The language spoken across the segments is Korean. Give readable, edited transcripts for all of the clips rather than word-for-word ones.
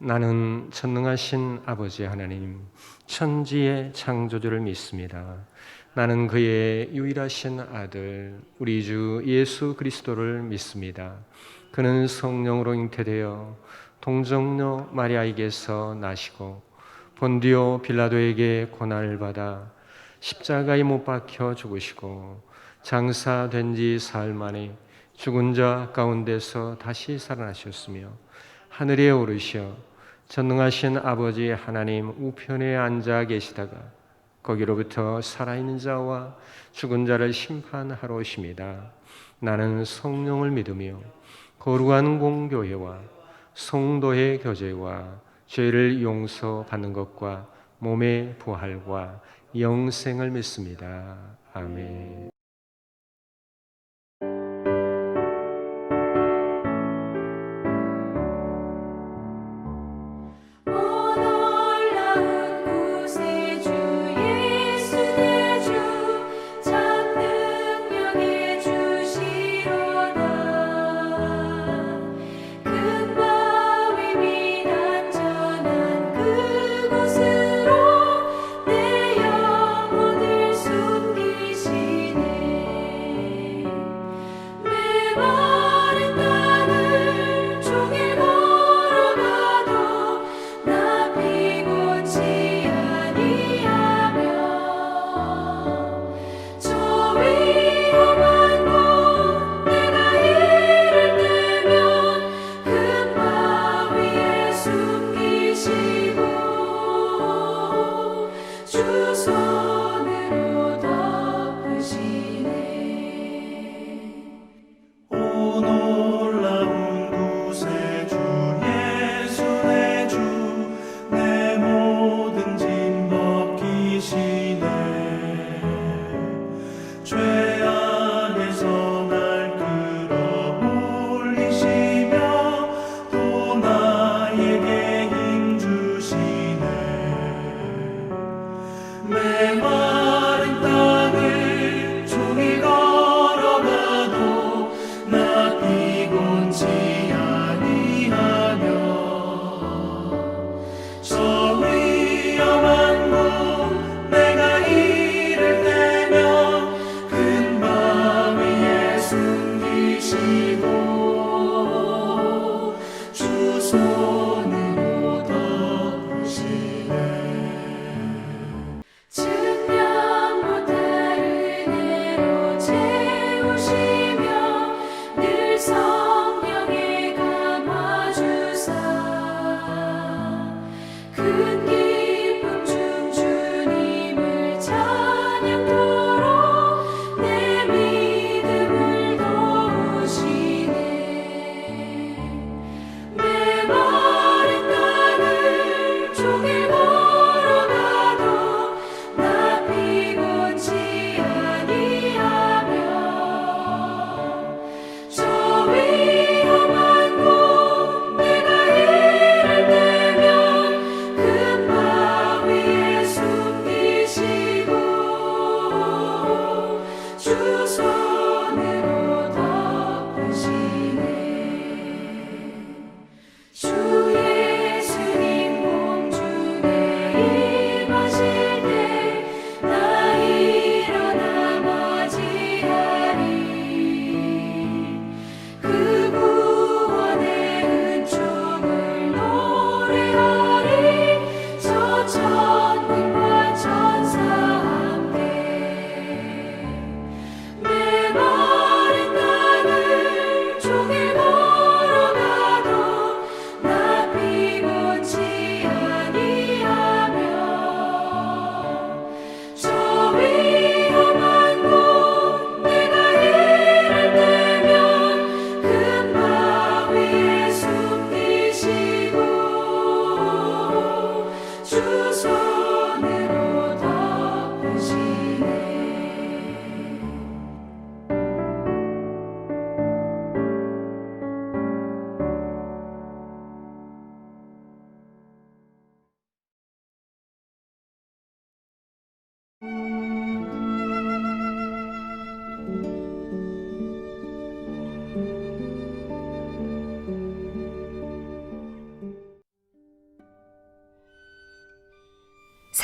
나는 전능하신 아버지 하나님, 천지의 창조주를 믿습니다. 나는 그의 유일하신 아들, 우리 주 예수 그리스도를 믿습니다. 그는 성령으로 잉태되어 동정녀 마리아에게서 나시고 본디오 빌라도에게 고난을 받아 십자가에 못 박혀 죽으시고 장사된 지 사흘 만에 죽은 자 가운데서 다시 살아나셨으며 하늘에 오르셔 전능하신 아버지 하나님 우편에 앉아 계시다가 거기로부터 살아있는 자와 죽은 자를 심판하러 오십니다. 나는 성령을 믿으며 거룩한 공교회와 성도의 교제와 죄를 용서받는 것과 몸의 부활과 영생을 믿습니다. 아멘. 내 영혼을 숨기시네.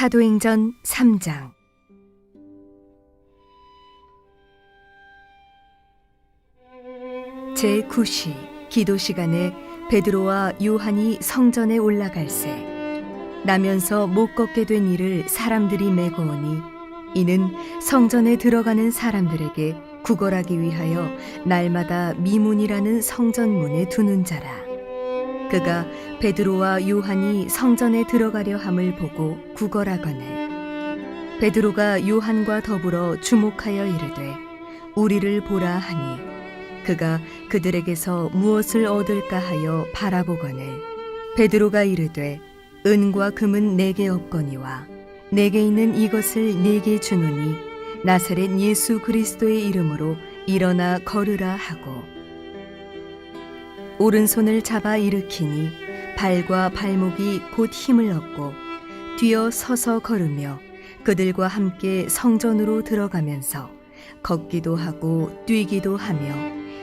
사도행전 3장. 제9시 기도 시간에 베드로와 요한이 성전에 올라갈새 나면서 못 걷게 된 이를 사람들이 메고 오니 이는 성전에 들어가는 사람들에게 구걸하기 위하여 날마다 미문이라는 성전문에 두는 자라. 그가 베드로와 요한이 성전에 들어가려 함을 보고 구걸하거늘 베드로가 요한과 더불어 주목하여 이르되 우리를 보라 하니 그가 그들에게서 무엇을 얻을까 하여 바라보거늘 베드로가 이르되 은과 금은 내게 없거니와 내게 있는 이것을 네게 주노니 나사렛 예수 그리스도의 이름으로 일어나 걸으라 하고 오른손을 잡아 일으키니 발과 발목이 곧 힘을 얻고 뛰어 서서 걸으며 그들과 함께 성전으로 들어가면서 걷기도 하고 뛰기도 하며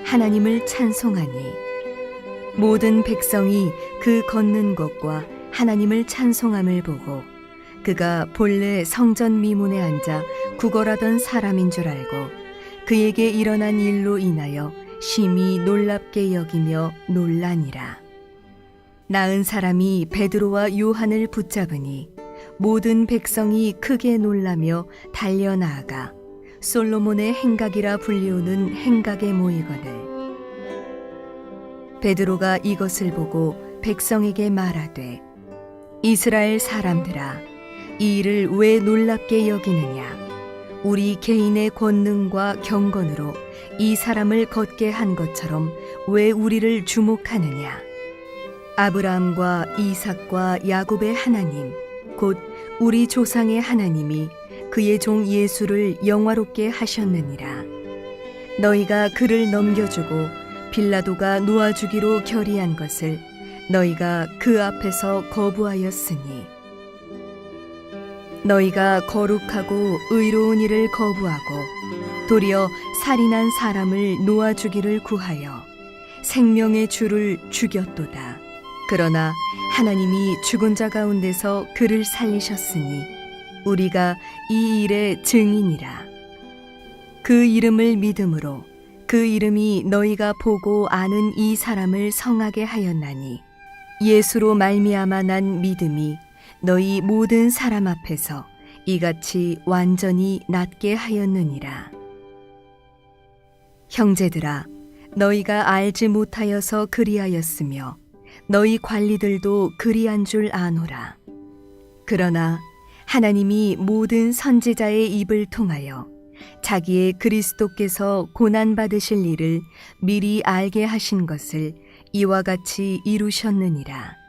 하나님을 찬송하니 모든 백성이 그 걷는 것과 하나님을 찬송함을 보고 그가 본래 성전 미문에 앉아 구걸하던 사람인 줄 알고 그에게 일어난 일로 인하여 심히 놀랍게 여기며 놀라니라. 나은 사람이 베드로와 요한을 붙잡으니 모든 백성이 크게 놀라며 달려나아가 솔로몬의 행각이라 불리우는 행각에 모이거늘 베드로가 이것을 보고 백성에게 말하되 이스라엘 사람들아 이 일을 왜 놀랍게 여기느냐 우리 개인의 권능과 경건으로 이 사람을 걷게 한 것처럼 왜 우리를 주목하느냐 아브라함과 이삭과 야곱의 하나님 곧 우리 조상의 하나님이 그의 종 예수를 영화롭게 하셨느니라. 너희가 그를 넘겨주고 빌라도가 놓아주기로 결의한 것을 너희가 그 앞에서 거부하였으니 너희가 거룩하고 의로운 일을 거부하고 도리어 살인한 사람을 놓아주기를 구하여 생명의 주를 죽였도다. 그러나 하나님이 죽은 자 가운데서 그를 살리셨으니 우리가 이 일의 증인이라. 그 이름을 믿음으로 그 이름이 너희가 보고 아는 이 사람을 성하게 하였나니 예수로 말미암아 난 믿음이 너희 모든 사람 앞에서 이같이 완전히 낫게 하였느니라. 형제들아 너희가 알지 못하여서 그리하였으며 너희 관리들도 그리한 줄 아노라. 그러나 하나님이 모든 선지자의 입을 통하여 자기의 그리스도께서 고난받으실 일을 미리 알게 하신 것을 이와 같이 이루셨느니라.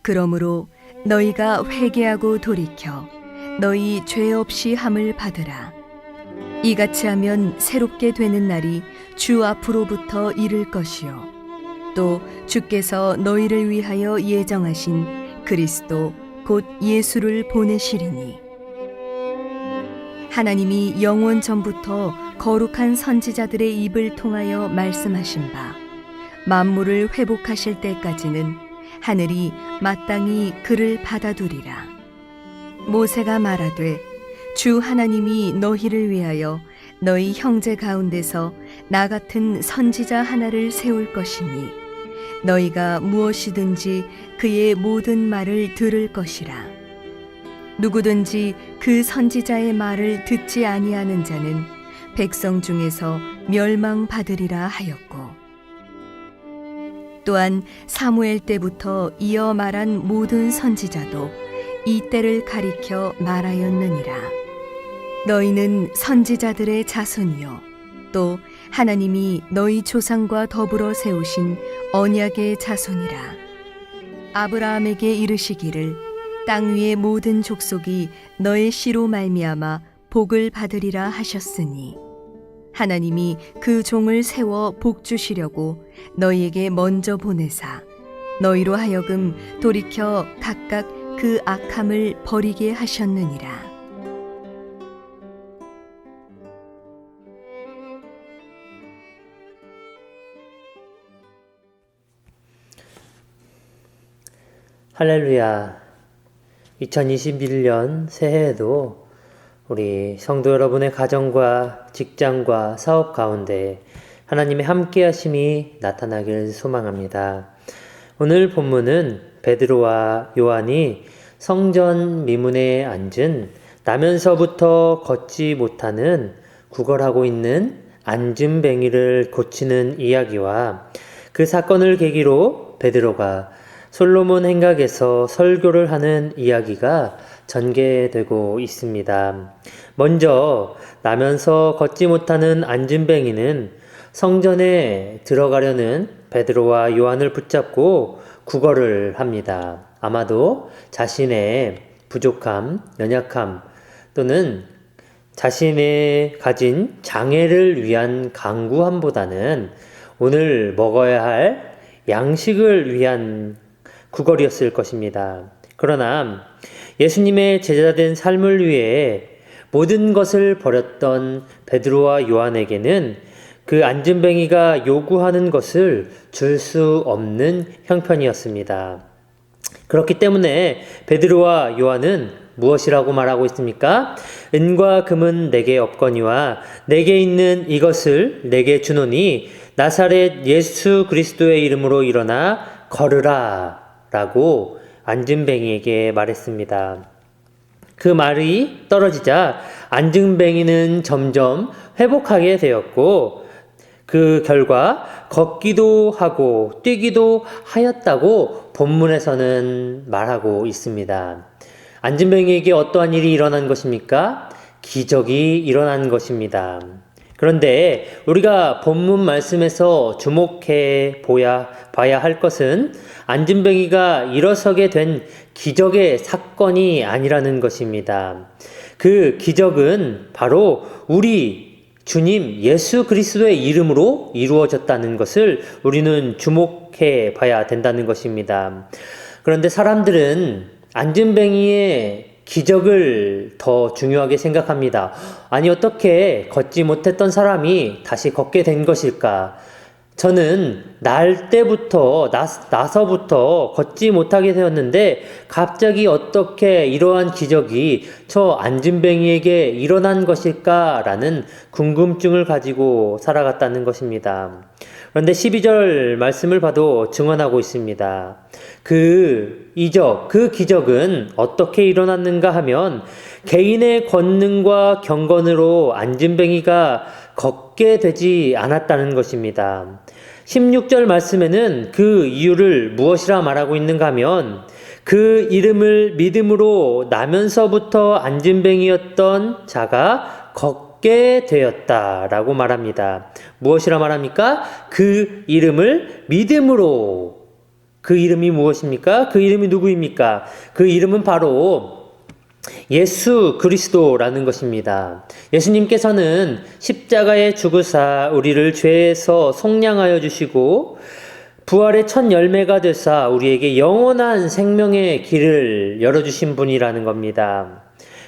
그러므로 너희가 회개하고 돌이켜 너희 죄 없이 함을 받으라. 이같이 하면 새롭게 되는 날이 주 앞으로부터 이를 것이요 또 주께서 너희를 위하여 예정하신 그리스도 곧 예수를 보내시리니 하나님이 영원 전부터 거룩한 선지자들의 입을 통하여 말씀하신 바 만물을 회복하실 때까지는 하늘이 마땅히 그를 받아두리라. 모세가 말하되 주 하나님이 너희를 위하여 너희 형제 가운데서 나 같은 선지자 하나를 세울 것이니 너희가 무엇이든지 그의 모든 말을 들을 것이라. 누구든지 그 선지자의 말을 듣지 아니하는 자는 백성 중에서 멸망받으리라 하였고 또한 사무엘 때부터 이어 말한 모든 선지자도 이 때를 가리켜 말하였느니라. 너희는 선지자들의 자손이요 또 하나님이 너희 조상과 더불어 세우신 언약의 자손이라. 아브라함에게 이르시기를 땅 위의 모든 족속이 너의 씨로 말미암아 복을 받으리라 하셨으니 하나님이 그 종을 세워 복 주시려고 너희에게 먼저 보내사 너희로 하여금 돌이켜 각각 그 악함을 버리게 하셨느니라. 할렐루야. 2021년 새해에도 우리 성도 여러분의 가정과 직장과 사업 가운데 하나님의 함께 하심이 나타나길 소망합니다. 오늘 본문은 베드로와 요한이 성전 미문에 앉은 나면서부터 걷지 못하는 구걸하고 있는 앉은뱅이를 고치는 이야기와 그 사건을 계기로 베드로가 솔로몬 행각에서 설교를 하는 이야기가 전개되고 있습니다. 먼저 나면서 걷지 못하는 앉은뱅이는 성전에 들어가려는 베드로와 요한을 붙잡고 구걸을 합니다. 아마도 자신의 부족함, 연약함 또는 자신의 가진 장애를 위한 강구함보다는 오늘 먹어야 할 양식을 위한 구걸이었을 것입니다. 그러나 예수님의 제자된 삶을 위해 모든 것을 버렸던 베드로와 요한에게는 그 앉은뱅이가 요구하는 것을 줄 수 없는 형편이었습니다. 그렇기 때문에 베드로와 요한은 무엇이라고 말하고 있습니까? 은과 금은 내게 없거니와 내게 있는 이것을 내게 주노니 나사렛 예수 그리스도의 이름으로 일어나 걸으라 라고 앉은뱅이에게 말했습니다. 그 말이 떨어지자 앉은뱅이는 점점 회복하게 되었고 그 결과 걷기도 하고 뛰기도 하였다고 본문에서는 말하고 있습니다. 앉은뱅이에게 어떠한 일이 일어난 것입니까? 기적이 일어난 것입니다. 그런데 우리가 본문 말씀에서 주목해 봐야 할 것은 앉은뱅이가 일어서게 된 기적의 사건이 아니라는 것입니다. 그 기적은 바로 우리 주님 예수 그리스도의 이름으로 이루어졌다는 것을 우리는 주목해 봐야 된다는 것입니다. 그런데 사람들은 앉은뱅이의 기적을 더 중요하게 생각합니다. 아니, 어떻게 걷지 못했던 사람이 다시 걷게 된 것일까? 저는 나서부터 걷지 못하게 되었는데 갑자기 어떻게 이러한 기적이 저 앉은뱅이에게 일어난 것일까라는 궁금증을 가지고 살아갔다는 것입니다. 그런데 12절 말씀을 봐도 증언하고 있습니다. 그 기적은 어떻게 일어났는가 하면 개인의 권능과 경건으로 앉은뱅이가 걷게 되지 않았다는 것입니다. 16절 말씀에는 그 이유를 무엇이라 말하고 있는가 하면 그 이름을 믿음으로 나면서부터 앉은뱅이였던 자가 걷게 되었다라고 말합니다. 무엇이라 말합니까? 그 이름을 믿음으로. 그 이름이 무엇입니까? 그 이름이 누구입니까? 그 이름은 바로 예수 그리스도라는 것입니다. 예수님께서는 십자가에 죽으사 우리를 죄에서 속량하여 주시고 부활의 첫 열매가 되사 우리에게 영원한 생명의 길을 열어주신 분이라는 겁니다.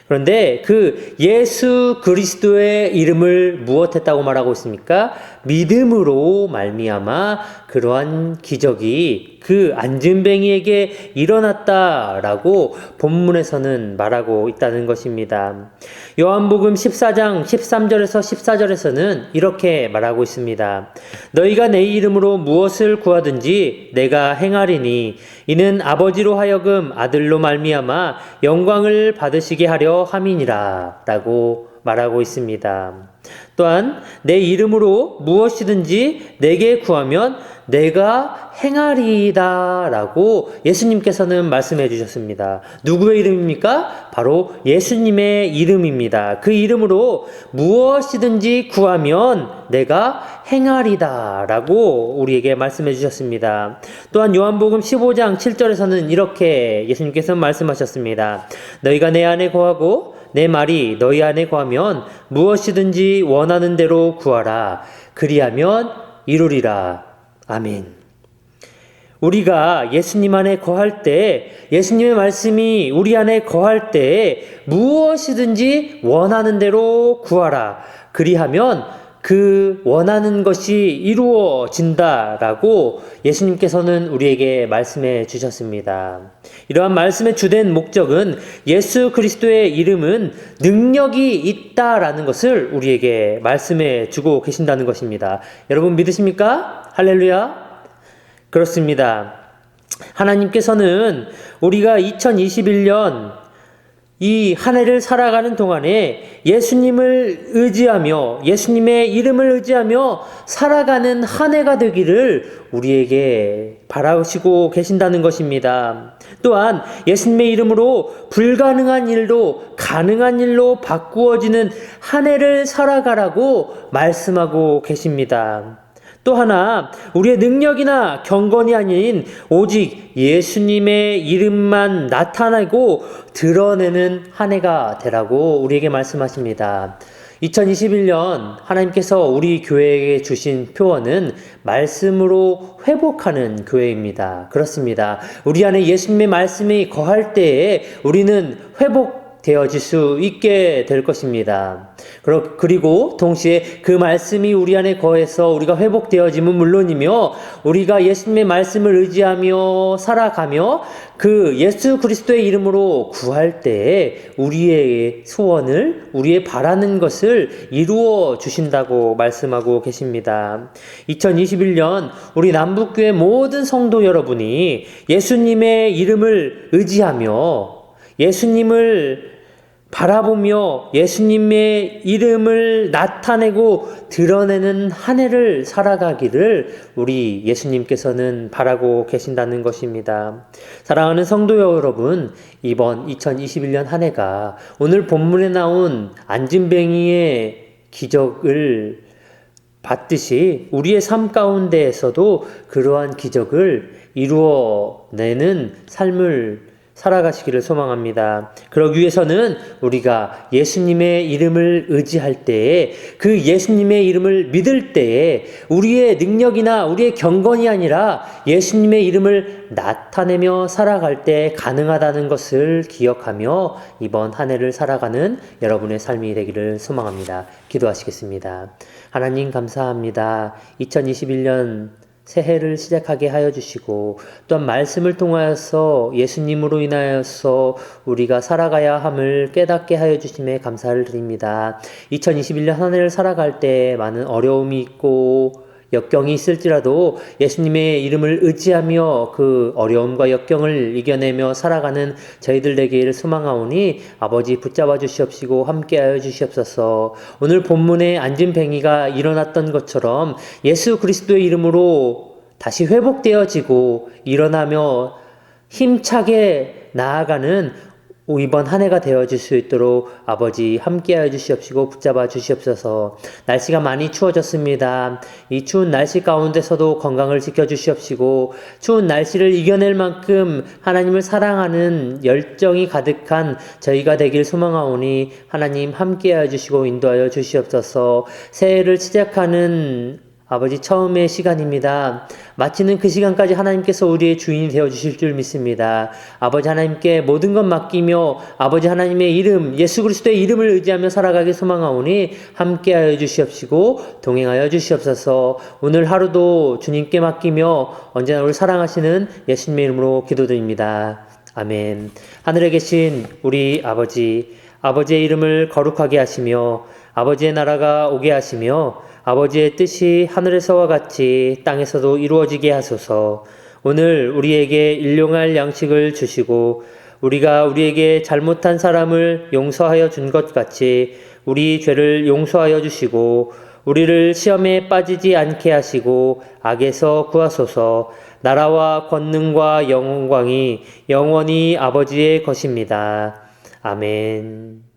그런데 그 예수 그리스도의 이름을 무엇했다고 말하고 있습니까? 믿음으로 말미암아 그러한 기적이 그 앉은뱅이에게 일어났다라고 본문에서는 말하고 있다는 것입니다. 요한복음 14장 13절에서 14절에서는 이렇게 말하고 있습니다. 너희가 내 이름으로 무엇을 구하든지 내가 행하리니 이는 아버지로 하여금 아들로 말미암아 영광을 받으시게 하려 함이니라 라고 말하고 있습니다. 또한 내 이름으로 무엇이든지 내게 구하면 내가 행하리이다 라고 예수님께서는 말씀해 주셨습니다. 누구의 이름입니까? 바로 예수님의 이름입니다. 그 이름으로 무엇이든지 구하면 내가 행하리다 라고 우리에게 말씀해 주셨습니다. 또한 요한복음 15장 7절에서는 이렇게 예수님께서 말씀하셨습니다. 너희가 내 안에 거하고 내 말이 너희 안에 거하면 무엇이든지 원하는 대로 구하라. 그리하면 이루리라. 아멘. 우리가 예수님 안에 거할 때, 예수님의 말씀이 우리 안에 거할 때 무엇이든지 원하는 대로 구하라. 그리하면 그 원하는 것이 이루어진다라고 예수님께서는 우리에게 말씀해 주셨습니다. 이러한 말씀의 주된 목적은 예수 그리스도의 이름은 능력이 있다라는 것을 우리에게 말씀해 주고 계신다는 것입니다. 여러분 믿으십니까? 할렐루야. 그렇습니다. 하나님께서는 우리가 2021년 이 한 해를 살아가는 동안에 예수님을 의지하며 예수님의 이름을 의지하며 살아가는 한 해가 되기를 우리에게 바라시고 계신다는 것입니다. 또한 예수님의 이름으로 불가능한 일도 가능한 일로 바꾸어지는 한 해를 살아가라고 말씀하고 계십니다. 또 하나 우리의 능력이나 경건이 아닌 오직 예수님의 이름만 나타내고 드러내는 한 해가 되라고 우리에게 말씀하십니다. 2021년 하나님께서 우리 교회에게 주신 표어는 말씀으로 회복하는 교회입니다. 그렇습니다. 우리 안에 예수님의 말씀이 거할 때에 우리는 회복되어질 수 있게 될 것입니다. 그리고 동시에 그 말씀이 우리 안에 거해서 우리가 회복되어짐은 물론이며 우리가 예수님의 말씀을 의지하며 살아가며 그 예수 그리스도의 이름으로 구할 때에 우리의 소원을 우리의 바라는 것을 이루어 주신다고 말씀하고 계십니다. 2021년 우리 남북교회 모든 성도 여러분이 예수님의 이름을 의지하며 예수님을 바라보며 예수님의 이름을 나타내고 드러내는 한 해를 살아가기를 우리 예수님께서는 바라고 계신다는 것입니다. 사랑하는 성도 여러분, 이번 2021년 한 해가 오늘 본문에 나온 안진뱅이의 기적을 받듯이 우리의 삶 가운데에서도 그러한 기적을 이루어내는 삶을 살아가시기를 소망합니다. 그러기 위해서는 우리가 예수님의 이름을 의지할 때에 그 예수님의 이름을 믿을 때에 우리의 능력이나 우리의 경건이 아니라 예수님의 이름을 나타내며 살아갈 때 가능하다는 것을 기억하며 이번 한 해를 살아가는 여러분의 삶이 되기를 소망합니다. 기도하시겠습니다. 하나님 감사합니다. 2021년 새해를 시작하게 하여 주시고 또한 말씀을 통하여서 예수님으로 인하여서 우리가 살아가야 함을 깨닫게 하여 주심에 감사를 드립니다. 2021년 한 해를 살아갈 때 많은 어려움이 있고 역경이 있을지라도 예수님의 이름을 의지하며 그 어려움과 역경을 이겨내며 살아가는 저희들 되기를 소망하오니 아버지 붙잡아 주시옵시고 함께하여 주시옵소서. 오늘 본문에 안진뱅이가 일어났던 것처럼 예수 그리스도의 이름으로 다시 회복되어지고 일어나며 힘차게 나아가는 이번 한 해가 되어질 수 있도록 아버지 함께하여 주시옵시고 붙잡아 주시옵소서. 날씨가 많이 추워졌습니다. 이 추운 날씨 가운데서도 건강을 지켜주시옵시고 추운 날씨를 이겨낼 만큼 하나님을 사랑하는 열정이 가득한 저희가 되길 소망하오니 하나님 함께하여 주시고 인도하여 주시옵소서. 새해를 시작하는 아버지 처음의 시간입니다. 마치는 그 시간까지 하나님께서 우리의 주인이 되어주실 줄 믿습니다. 아버지 하나님께 모든 것 맡기며 아버지 하나님의 이름 예수 그리스도의 이름을 의지하며 살아가길 소망하오니 함께하여 주시옵시고 동행하여 주시옵소서. 오늘 하루도 주님께 맡기며 언제나 우리 사랑하시는 예수님의 이름으로 기도드립니다. 아멘. 하늘에 계신 우리 아버지의 이름을 거룩하게 하시며 아버지의 나라가 오게 하시며 아버지의 뜻이 하늘에서와 같이 땅에서도 이루어지게 하소서. 오늘 우리에게 일용할 양식을 주시고 우리가 우리에게 잘못한 사람을 용서하여 준 것 같이 우리 죄를 용서하여 주시고 우리를 시험에 빠지지 않게 하시고 악에서 구하소서. 나라와 권능과 영광이 영원히 아버지의 것입니다. 아멘.